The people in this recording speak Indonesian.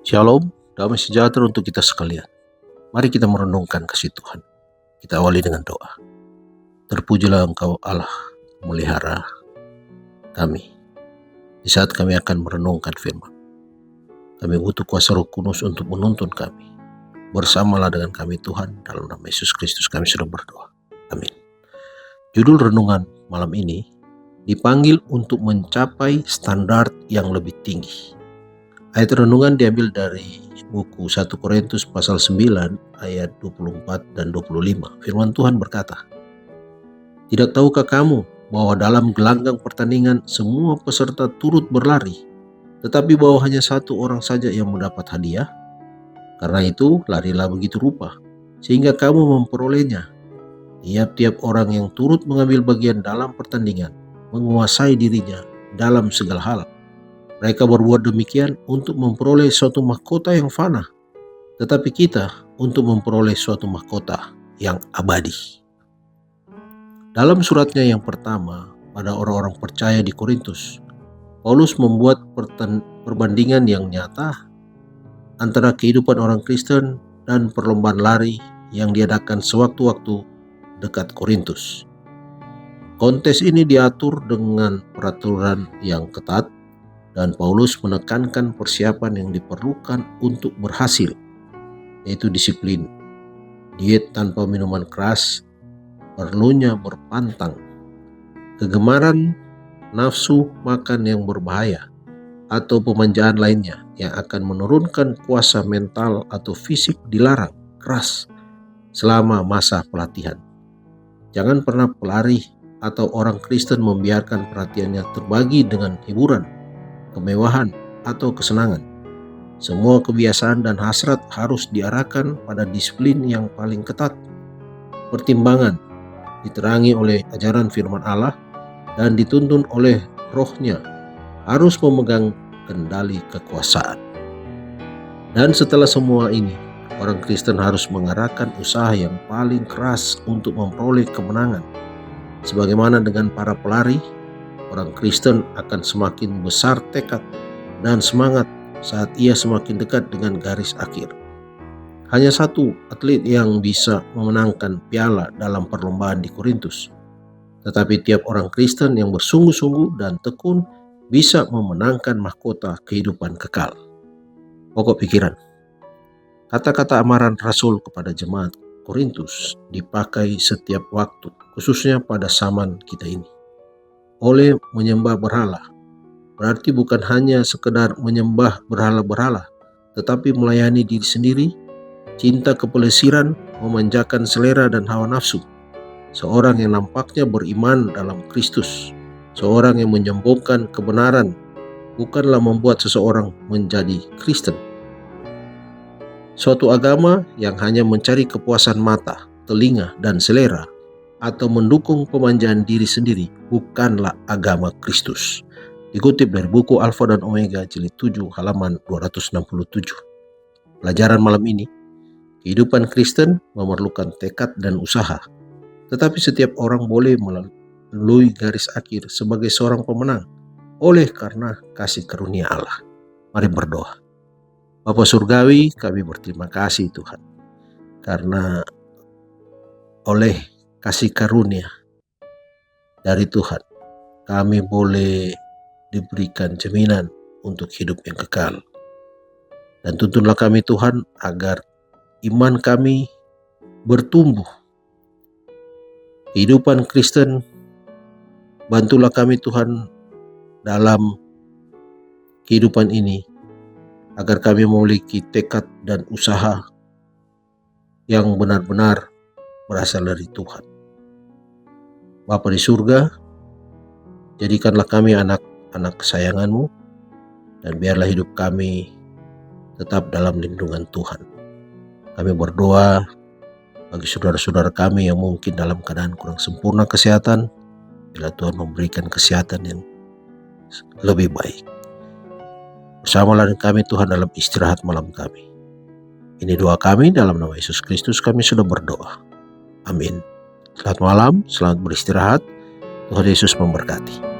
Shalom, damai sejahtera untuk kita sekalian. Mari kita merenungkan kasih Tuhan. Kita awali dengan doa. Terpujilah Engkau Allah, melihara kami. Di saat kami akan merenungkan firman, kami butuh kuasa Roh Kudus untuk menuntun kami. Bersamalah dengan kami Tuhan, dalam nama Yesus Kristus kami sudah berdoa. Amin. Judul renungan malam ini, dipanggil untuk mencapai standar yang lebih tinggi. Ayat renungan diambil dari buku 1 Korintus pasal 9 ayat 24 dan 25. Firman Tuhan berkata, "Tidak tahukah kamu bahwa dalam gelanggang pertandingan semua peserta turut berlari, tetapi bahwa hanya satu orang saja yang mendapat hadiah? Karena itu larilah begitu rupa, sehingga kamu memperolehnya. Tiap-tiap orang yang turut mengambil bagian dalam pertandingan menguasai dirinya dalam segala hal. Mereka berbuat demikian untuk memperoleh suatu mahkota yang fana, tetapi kita untuk memperoleh suatu mahkota yang abadi." Dalam suratnya yang pertama pada orang-orang percaya di Korintus, Paulus membuat perbandingan yang nyata antara kehidupan orang Kristen dan perlombaan lari yang diadakan sewaktu-waktu dekat Korintus. Kontes ini diatur dengan peraturan yang ketat, dan Paulus menekankan persiapan yang diperlukan untuk berhasil, yaitu disiplin, diet tanpa minuman keras, perlunya berpantang, kegemaran nafsu makan yang berbahaya, atau pemanjaan lainnya yang akan menurunkan kuasa mental atau fisik dilarang keras selama masa pelatihan. Jangan pernah pelari atau orang Kristen membiarkan perhatiannya terbagi dengan hiburan, kemewahan, atau kesenangan. Semua kebiasaan dan hasrat harus diarahkan pada disiplin yang paling ketat. Pertimbangan diterangi oleh ajaran firman Allah dan dituntun oleh rohnya harus memegang kendali kekuasaan. Dan setelah semua ini, orang Kristen harus mengarahkan usaha yang paling keras untuk memperoleh kemenangan. Sebagaimana dengan para pelari, orang Kristen akan semakin besar tekad dan semangat saat ia semakin dekat dengan garis akhir. Hanya satu atlet yang bisa memenangkan piala dalam perlombaan di Korintus. Tetapi tiap orang Kristen yang bersungguh-sungguh dan tekun bisa memenangkan mahkota kehidupan kekal. Pokok pikiran. Kata-kata amaran Rasul kepada jemaat Korintus dipakai setiap waktu, khususnya pada zaman kita ini. Oleh menyembah berhala, berarti bukan hanya sekedar menyembah berhala-berhala, tetapi melayani diri sendiri, cinta kepelesiran, memanjakan selera dan hawa nafsu. Seorang yang nampaknya beriman dalam Kristus, seorang yang menyombongkan kebenaran, bukanlah membuat seseorang menjadi Kristen. Suatu agama yang hanya mencari kepuasan mata, telinga, dan selera, atau mendukung pemanjaan diri sendiri bukanlah agama Kristus. Dikutip dari buku Alfa dan Omega jilid 7 halaman 267. Pelajaran malam ini, kehidupan Kristen memerlukan tekad dan usaha. Tetapi setiap orang boleh melalui garis akhir sebagai seorang pemenang oleh karena kasih karunia Allah. Mari berdoa. Bapa Surgawi, kami berterima kasih Tuhan, karena oleh kasih karunia dari Tuhan, kami boleh diberikan jaminan untuk hidup yang kekal. Dan tuntunlah kami Tuhan agar iman kami bertumbuh. Kehidupan Kristen, bantulah kami Tuhan dalam kehidupan ini, agar kami memiliki tekad dan usaha yang benar-benar berasal dari Tuhan. Bapa di surga, jadikanlah kami anak-anak kesayangan-Mu, dan biarlah hidup kami tetap dalam lindungan Tuhan. Kami berdoa bagi saudara-saudara kami yang mungkin dalam keadaan kurang sempurna kesehatan, bila Tuhan memberikan kesehatan yang lebih baik. Bersamalah dengan kami Tuhan dalam istirahat malam kami. Ini doa kami dalam nama Yesus Kristus kami sudah berdoa. Amin. Selamat malam, selamat beristirahat. Tuhan Yesus memberkati.